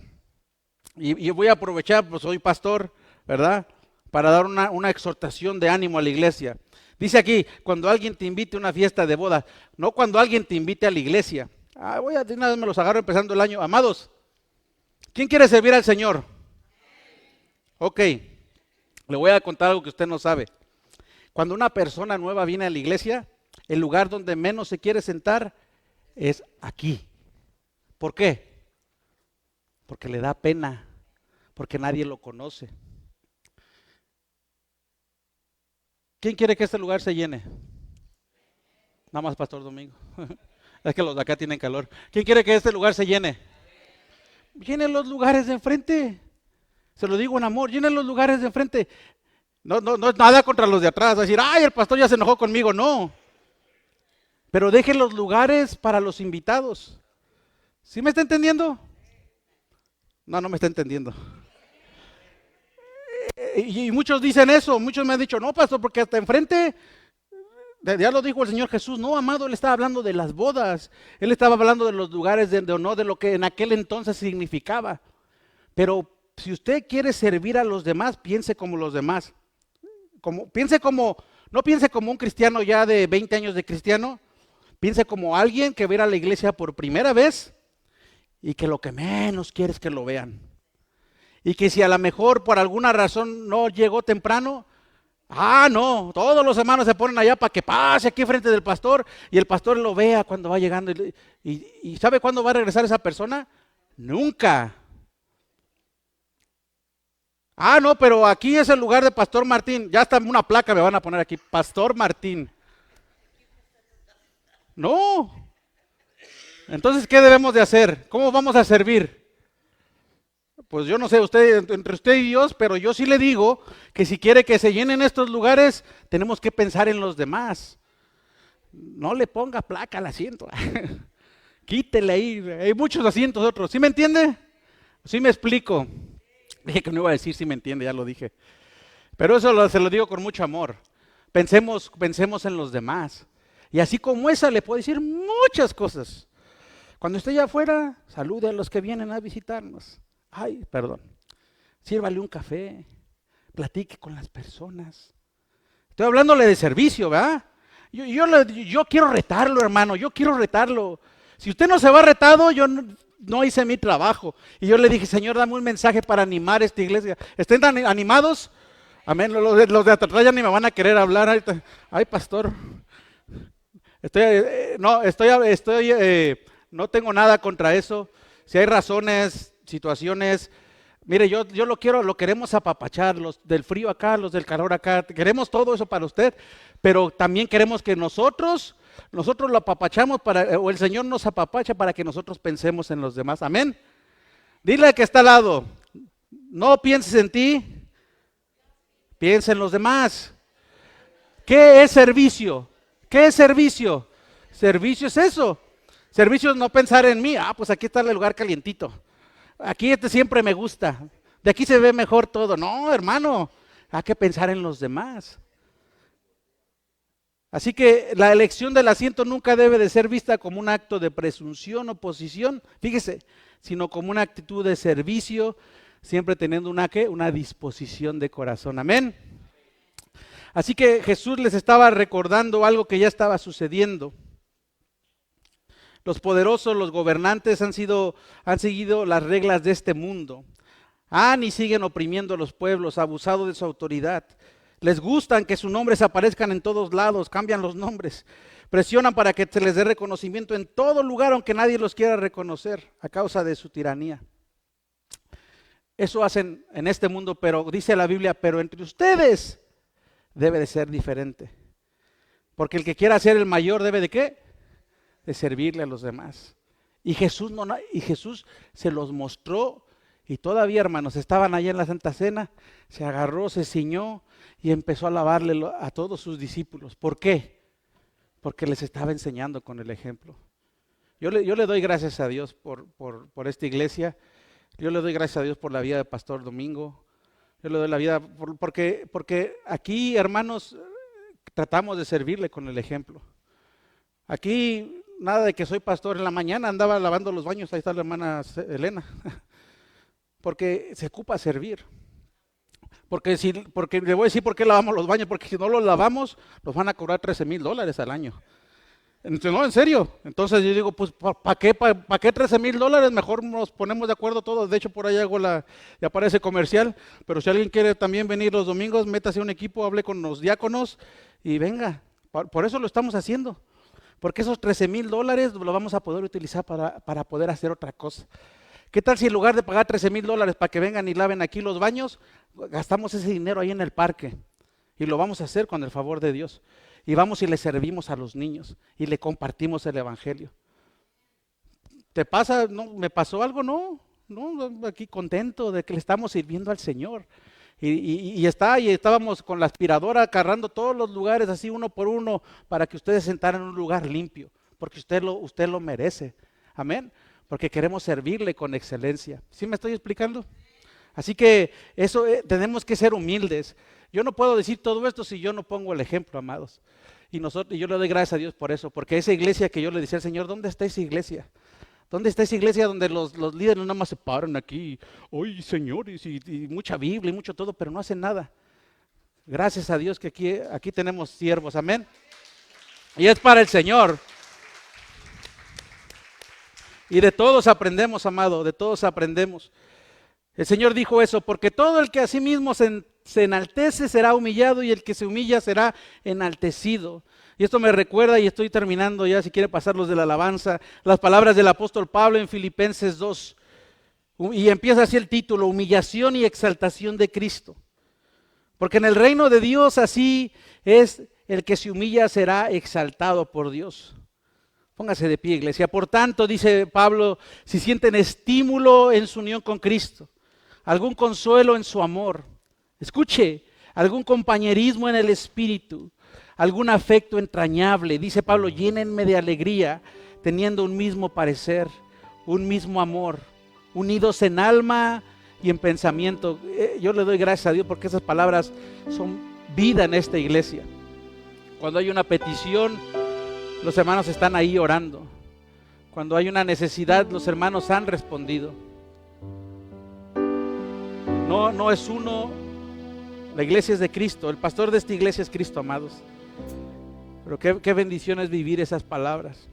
Y voy a aprovechar, pues soy pastor, ¿verdad? Para dar una exhortación de ánimo a la iglesia. Dice aquí, cuando alguien te invite a una fiesta de bodas, no cuando alguien te invite a la iglesia. De una vez me los agarro empezando el año. Amados, ¿quién quiere servir al Señor? Ok, le voy a contar algo que usted no sabe. Cuando una persona nueva viene a la iglesia, el lugar donde menos se quiere sentar es aquí. ¿Por qué? Porque le da pena, porque nadie lo conoce. ¿Quién quiere que este lugar se llene? Nada más Pastor Domingo. Es que los de acá tienen calor. ¿Quién quiere que este lugar se llene? Llenen los lugares de enfrente. Se lo digo en amor, llenen los lugares de enfrente. No es nada contra los de atrás. Decir, ay, el pastor ya se enojó conmigo. No. Pero dejen los lugares para los invitados. ¿Sí me está entendiendo? No me está entendiendo. Y muchos dicen eso, muchos me han dicho, no, pastor, porque hasta enfrente, ya lo dijo el Señor Jesús, no, amado, Él estaba hablando de las bodas, Él estaba hablando de los lugares de honor, de lo que en aquel entonces significaba. Pero si usted quiere servir a los demás, piense como los demás. No piense como un cristiano ya de 20 años de cristiano, piense como alguien que va a ir a la iglesia por primera vez y que lo que menos quiere es que lo vean. Y que si a lo mejor por alguna razón no llegó temprano, Ah, no, todos los hermanos se ponen allá para que pase aquí frente del pastor y el pastor lo vea cuando va llegando. ¿Y sabe cuándo va a regresar esa persona? Nunca. Ah, no, pero aquí es el lugar de Pastor Martín. Ya está una placa, me van a poner aquí, Pastor Martín. No. Entonces, ¿qué debemos de hacer? ¿Cómo vamos a servir? Pues yo no sé, usted, entre usted y Dios, pero yo sí le digo que si quiere que se llenen estos lugares, tenemos que pensar en los demás. No le ponga placa al asiento. Quítele ahí, hay muchos asientos otros. ¿Sí me entiende? ¿Sí me explico? Dije que no iba a decir si me entiende, ya lo dije. Pero eso se lo digo con mucho amor. Pensemos en los demás. Y así como esa le puedo decir muchas cosas. Cuando esté allá afuera, salude a los que vienen a visitarnos. Ay, perdón. Sírvale un café. Platique con las personas. Estoy hablándole de servicio, ¿verdad? Yo quiero retarlo, hermano. Yo quiero retarlo. Si usted no se va retado, yo no hice mi trabajo. Y yo le dije, Señor, dame un mensaje para animar esta iglesia. ¿Estén animados? Amén. Los de atrás ya ni me van a querer hablar ahorita. Ay, pastor. No tengo nada contra eso. Si hay razones, situaciones, mire, yo lo queremos apapachar, los del frío acá, los del calor acá, queremos todo eso para usted, pero también queremos que nosotros lo apapachamos o el Señor nos apapacha para que nosotros pensemos en los demás. Amén. Dile al que está al lado, no pienses en ti, piensa en los demás. ¿Qué es servicio? ¿Qué es servicio? Servicio es eso. Servicio es no pensar en mí. Ah, pues aquí está el lugar calientito. Aquí siempre me gusta. De aquí se ve mejor todo. No, hermano, hay que pensar en los demás. Así que la elección del asiento nunca debe de ser vista como un acto de presunción o posición, fíjese, sino como una actitud de servicio, siempre teniendo una disposición de corazón. Amén. Así que Jesús les estaba recordando algo que ya estaba sucediendo. Los poderosos, los gobernantes han seguido las reglas de este mundo. Han y siguen oprimiendo a los pueblos, abusado de su autoridad. Les gustan que sus nombres aparezcan en todos lados, cambian los nombres. Presionan para que se les dé reconocimiento en todo lugar, aunque nadie los quiera reconocer a causa de su tiranía. Eso hacen en este mundo, pero dice la Biblia, pero entre ustedes debe de ser diferente. Porque el que quiera ser el mayor debe de ¿qué? De servirle a los demás. Y Jesús se los mostró y todavía, hermanos, estaban allá en la Santa Cena, se agarró, se ciñó y empezó a alabarle a todos sus discípulos. ¿Por qué? Porque les estaba enseñando con el ejemplo. Yo le doy gracias a Dios por esta iglesia. Yo le doy gracias a Dios por la vida de Pastor Domingo. Yo le doy la vida porque aquí, hermanos, tratamos de servirle con el ejemplo. Aquí nada de que soy pastor. En la mañana andaba lavando los baños, ahí está la hermana Elena. Porque se ocupa servir. Porque le voy a decir por qué lavamos los baños, porque si no los lavamos, nos van a cobrar $13,000 al año. No, en serio. Entonces yo digo, pues, ¿para qué $13,000? Mejor nos ponemos de acuerdo todos. De hecho, por ahí ya aparece comercial. Pero si alguien quiere también venir los domingos, métase a un equipo, hable con los diáconos y venga. Por eso lo estamos haciendo. Porque esos $13,000 lo vamos a poder utilizar para poder hacer otra cosa. ¿Qué tal si en lugar de pagar $13,000 para que vengan y laven aquí los baños, gastamos ese dinero ahí en el parque? Y lo vamos a hacer con el favor de Dios. Y vamos y le servimos a los niños y le compartimos el evangelio. ¿Te pasa? No, ¿me pasó algo? No, aquí contento de que le estamos sirviendo al Señor. Y estábamos con la aspiradora acarrando todos los lugares así uno por uno para que ustedes se sentaran en un lugar limpio, porque usted lo merece. Amén. Porque queremos servirle con excelencia. ¿Sí me estoy explicando? Así que eso tenemos que ser humildes. Yo no puedo decir todo esto si yo no pongo el ejemplo, amados. Y yo le doy gracias a Dios por eso, porque esa iglesia que yo le decía al Señor, ¿dónde está esa iglesia? ¿Dónde está esa iglesia donde los líderes nada más se paran aquí? ¡Ay, señores! Y mucha Biblia y mucho todo, pero no hacen nada. Gracias a Dios que aquí tenemos siervos, amén. Y es para el Señor. Y de todos aprendemos, amado, de todos aprendemos. El Señor dijo eso, porque todo el que a sí mismo se se enaltece será humillado y el que se humilla será enaltecido. Y esto me recuerda, y estoy terminando ya, si quiere pasar los de la alabanza, las palabras del apóstol Pablo en Filipenses 2. Y empieza así el título: humillación y exaltación de Cristo. Porque en el reino de Dios así es, el que se humilla será exaltado por Dios. Póngase de pie, iglesia. Por tanto, dice Pablo, si sienten estímulo en su unión con Cristo, algún consuelo en su amor, escuche, algún compañerismo en el Espíritu, algún afecto entrañable, dice Pablo, llénenme de alegría, teniendo un mismo parecer, un mismo amor, unidos en alma y en pensamiento. Yo le doy gracias a Dios porque esas palabras son vida en esta iglesia. Cuando hay una petición, los hermanos están ahí orando. Cuando hay una necesidad, los hermanos han respondido. No es uno, la iglesia es de Cristo, el pastor de esta iglesia es Cristo, amados. Pero qué bendición es vivir esas palabras.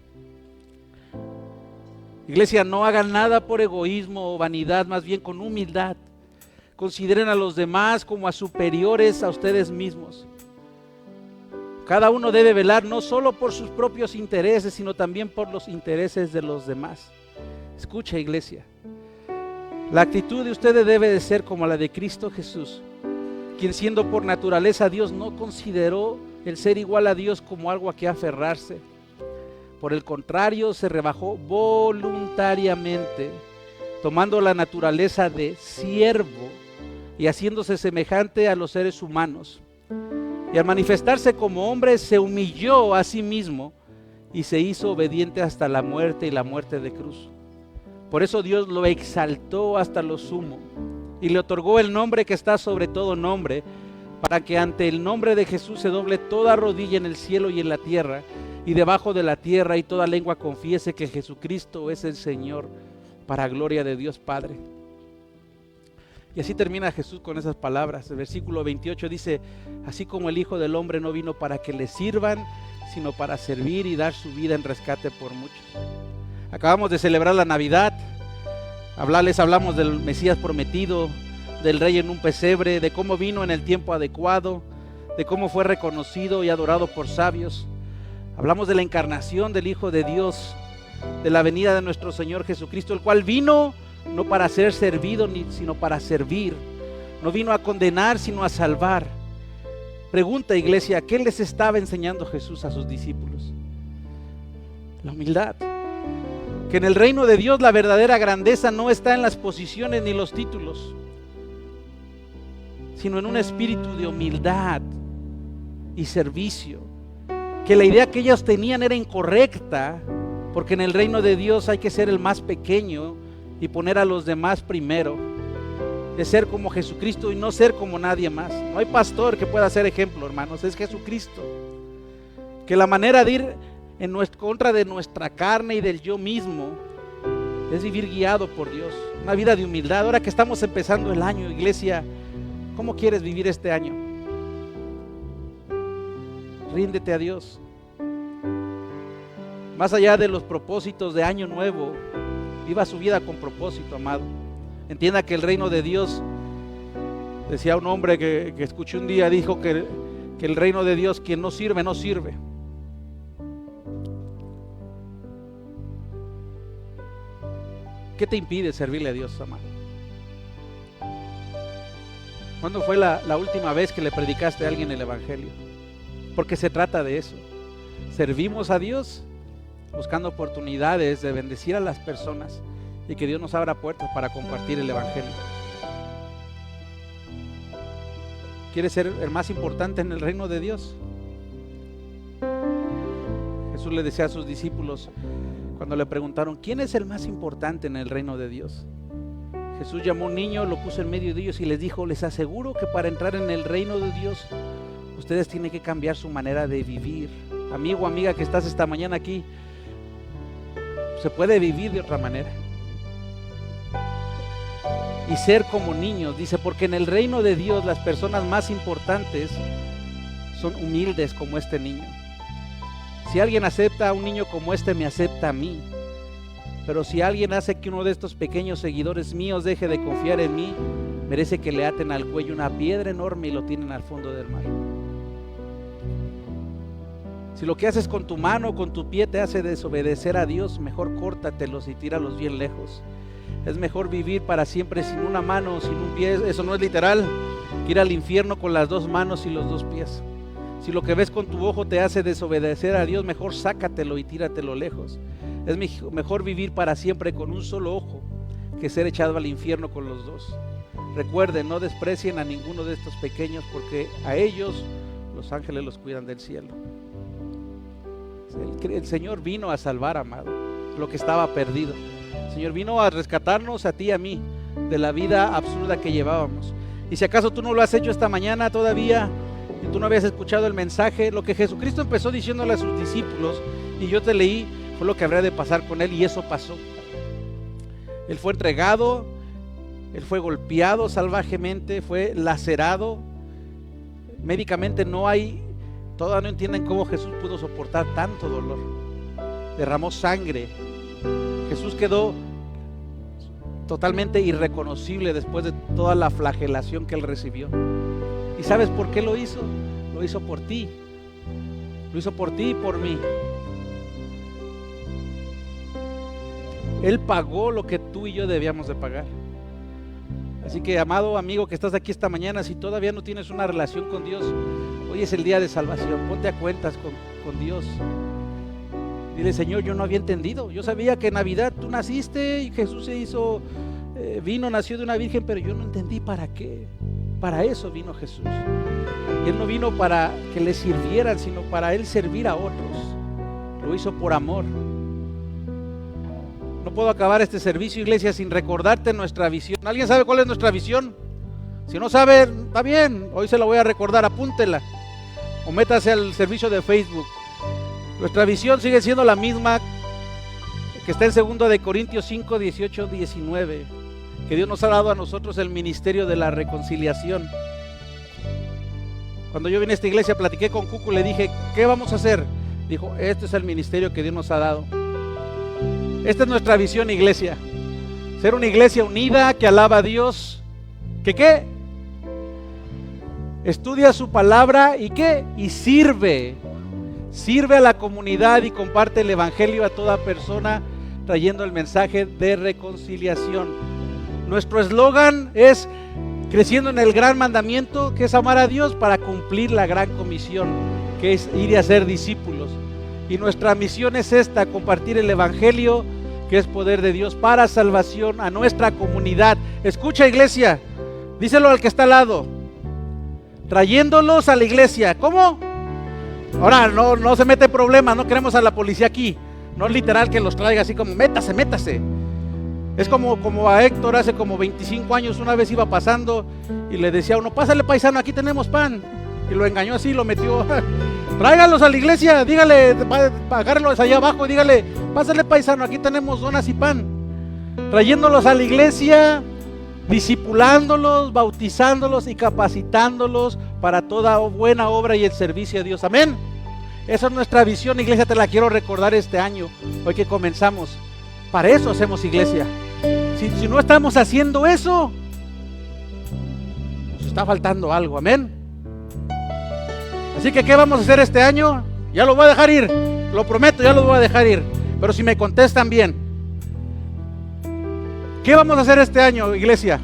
Iglesia, no hagan nada por egoísmo o vanidad, más bien con humildad. Consideren a los demás como a superiores a ustedes mismos. Cada uno debe velar no solo por sus propios intereses, sino también por los intereses de los demás. Escucha, iglesia, la actitud de ustedes debe de ser como la de Cristo Jesús, quien siendo por naturaleza Dios no consideró el ser igual a Dios como algo a que aferrarse. Por el contrario, se rebajó voluntariamente, tomando la naturaleza de siervo y haciéndose semejante a los seres humanos. Y al manifestarse como hombre, se humilló a sí mismo y se hizo obediente hasta la muerte y la muerte de cruz. Por eso Dios lo exaltó hasta lo sumo y le otorgó el nombre que está sobre todo nombre, para que ante el nombre de Jesús se doble toda rodilla en el cielo y en la tierra y debajo de la tierra, y toda lengua confiese que Jesucristo es el Señor, para gloria de Dios Padre. Y así termina Jesús con esas palabras. El versículo 28 dice: así como el Hijo del Hombre no vino para que le sirvan, sino para servir y dar su vida en rescate por muchos. Acabamos de celebrar la Navidad. Hablamos del Mesías prometido, del Rey en un pesebre, de cómo vino en el tiempo adecuado, de cómo fue reconocido y adorado por sabios. Hablamos de la encarnación del Hijo de Dios, de la venida de nuestro Señor Jesucristo, el cual vino no para ser servido, sino para servir. No vino a condenar, sino a salvar. Pregunta, iglesia, ¿qué les estaba enseñando Jesús a sus discípulos? La humildad. Que en el reino de Dios la verdadera grandeza no está en las posiciones ni los títulos, sino en un espíritu de humildad y servicio. Que la idea que ellos tenían era incorrecta, porque en el reino de Dios hay que ser el más pequeño y poner a los demás primero. Es ser como Jesucristo y no ser como nadie más. No hay pastor que pueda ser ejemplo, hermanos, es Jesucristo. Que la manera de ir en contra de nuestra carne y del yo mismo es vivir guiado por Dios, una vida de humildad. Ahora que estamos empezando el año, iglesia, ¿cómo quieres vivir este año? Ríndete a Dios. Más allá de los propósitos de año nuevo, viva su vida con propósito, amado. Entienda que el reino de Dios, decía un hombre que escuché un día, dijo que el reino de Dios, quien no sirve, no sirve. ¿Qué te impide servirle a Dios, amado? ¿Cuándo fue la última vez que le predicaste a alguien el evangelio? Porque se trata de eso. Servimos a Dios buscando oportunidades de bendecir a las personas y que Dios nos abra puertas para compartir el evangelio. ¿Quieres ser el más importante en el reino de Dios? Jesús le decía a sus discípulos cuando le preguntaron: ¿quién es el más importante en el reino de Dios? Jesús llamó a un niño, lo puso en medio de ellos y les dijo: les aseguro que para entrar en el reino de Dios ustedes tienen que cambiar su manera de vivir. Amigo, amiga que estás esta mañana aquí, se puede vivir de otra manera y ser como niños, dice, porque en el reino de Dios las personas más importantes son humildes como este niño. Si alguien acepta a un niño como este, me acepta a mí. Pero si alguien hace que uno de estos pequeños seguidores míos deje de confiar en mí, merece que le aten al cuello una piedra enorme y lo tienen al fondo del mar. Si lo que haces con tu mano o con tu pie te hace desobedecer a Dios, mejor córtatelos y tíralos bien lejos. Es mejor vivir para siempre sin una mano o sin un pie, eso no es literal, que ir al infierno con las dos manos y los dos pies. Si lo que ves con tu ojo te hace desobedecer a Dios, mejor sácatelo y tíratelo lejos. Es mejor vivir para siempre con un solo ojo que ser echado al infierno con los dos. Recuerden, no desprecien a ninguno de estos pequeños, porque a ellos los ángeles los cuidan del cielo. El Señor vino a salvar, amado, lo que estaba perdido. El Señor vino a rescatarnos a ti y a mí de la vida absurda que llevábamos. Y si acaso tú no lo has hecho esta mañana todavía, y tú no habías escuchado el mensaje, lo que Jesucristo empezó diciéndole a sus discípulos, y yo te leí, fue lo que habría de pasar con Él, y eso pasó. Él fue entregado, Él fue golpeado salvajemente, fue lacerado. Médicamente todavía no entienden cómo Jesús pudo soportar tanto dolor. Derramó sangre. Jesús quedó totalmente irreconocible después de toda la flagelación que Él recibió. ¿Y sabes por qué lo hizo? Lo hizo por ti. Lo hizo por ti y por mí. Él pagó lo que tú y yo debíamos de pagar. Así que, amado amigo que estás aquí esta mañana, si todavía no tienes una relación con Dios, hoy es el día de salvación. Ponte a cuentas con Dios. Dile: Señor, yo no había entendido. Yo sabía que en Navidad tú naciste y Jesús nació de una virgen, pero yo no entendí para qué. Para eso vino Jesús. Y Él no vino para que le sirvieran, sino para Él servir a otros. Lo hizo por amor. No puedo acabar este servicio, iglesia, sin recordarte nuestra visión. ¿Alguien sabe cuál es nuestra visión? Si no sabe, está bien, hoy se la voy a recordar, apúntela o métase al servicio de Facebook. Nuestra visión sigue siendo la misma que está en 2 de Corintios 5, 18, 19, que Dios nos ha dado a nosotros el ministerio de la reconciliación. Cuando yo vine a esta iglesia, platiqué con Cucu, le dije: ¿qué vamos a hacer? Dijo: este es el ministerio que Dios nos ha dado. Esta es nuestra visión, iglesia. Ser una iglesia unida que alaba a Dios. ¿Que qué? Estudia su palabra y ¿qué? Y sirve. Sirve a la comunidad y comparte el evangelio a toda persona, trayendo el mensaje de reconciliación. Nuestro eslogan es: creciendo en el gran mandamiento, que es amar a Dios, para cumplir la gran comisión, que es ir y hacer discípulos. Y nuestra misión es esta: compartir el evangelio, que es poder de Dios para salvación a nuestra comunidad. Escucha, iglesia, díselo al que está al lado: trayéndolos a la iglesia. ¿Cómo? Ahora no se mete problemas, no queremos a la policía aquí. No es literal que los traiga así como métase. Es como a Héctor hace como 25 años, una vez iba pasando y le decía a uno: pásale, paisano, aquí tenemos pan. Y lo engañó así, lo metió. Tráigalos a la iglesia, dígale, agárrenlos allá abajo y dígale: pásale, paisano, aquí tenemos donas y pan. Trayéndolos a la iglesia, discipulándolos, bautizándolos y capacitándolos para toda buena obra y el servicio a Dios. Amén. Esa es nuestra visión, iglesia, te la quiero recordar este año, hoy que comenzamos. Para eso hacemos iglesia. Si no estamos haciendo eso, nos está faltando algo. Amén. Así que, ¿qué vamos a hacer este año? Ya lo voy a dejar ir, lo prometo, ya lo voy a dejar ir. Pero si me contestan bien, ¿qué vamos a hacer este año, iglesia?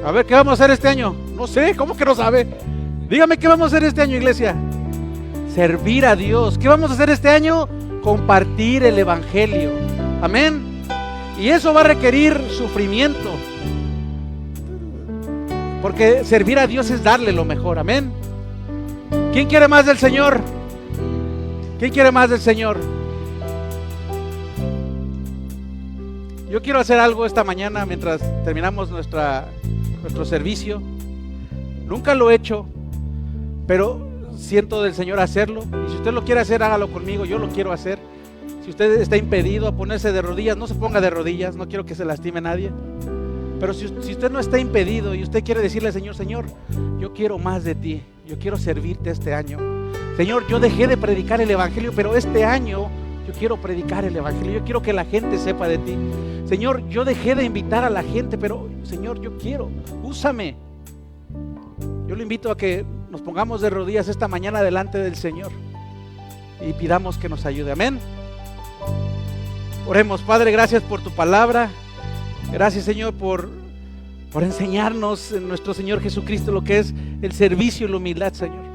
A ver, ¿qué vamos a hacer este año? No sé, ¿cómo que no sabe? Dígame, ¿qué vamos a hacer este año, iglesia? Servir a Dios. ¿Qué vamos a hacer este año? Compartir el evangelio. Amén. Y eso va a requerir sufrimiento, porque servir a Dios es darle lo mejor. Amén. ¿Quién quiere más del Señor? ¿Quién quiere más del Señor? Yo quiero hacer algo esta mañana mientras terminamos nuestro servicio. Nunca lo he hecho, pero siento del Señor hacerlo. Y si usted lo quiere hacer, hágalo conmigo. Yo lo quiero hacer. Si usted está impedido a ponerse de rodillas, no se ponga de rodillas. No quiero que se lastime nadie. Pero si usted no está impedido y usted quiere decirle al Señor: Señor, yo quiero más de ti, yo quiero servirte este año. Señor, yo dejé de predicar el evangelio, pero este año Yo quiero predicar el evangelio, yo quiero que la gente sepa de ti. Señor, yo dejé de invitar a la gente, pero Señor, yo quiero, úsame. Yo le invito a que nos pongamos de rodillas esta mañana delante del Señor y pidamos que nos ayude. Amén. Oremos. Padre, gracias por tu palabra. Gracias, Señor, por enseñarnos en nuestro Señor Jesucristo lo que es el servicio y la humildad, Señor.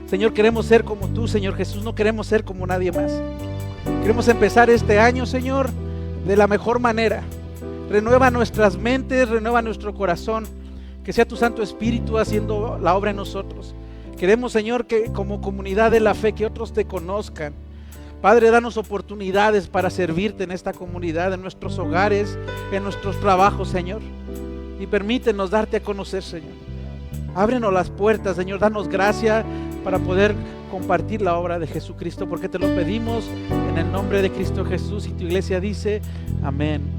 Señor, queremos ser como tú, Señor Jesús, no queremos ser como nadie más. Queremos empezar este año, Señor, de la mejor manera. Renueva nuestras mentes, renueva nuestro corazón. Que sea tu Santo Espíritu haciendo la obra en nosotros. Queremos, Señor, que como comunidad de la fe, que otros te conozcan. Padre, danos oportunidades para servirte en esta comunidad, en nuestros hogares, en nuestros trabajos, Señor. Y permítenos darte a conocer, Señor. Ábrenos las puertas, Señor. Danos gracia para poder compartir la obra de Jesucristo, porque te lo pedimos en el nombre de Cristo Jesús. Y tu iglesia dice, amén.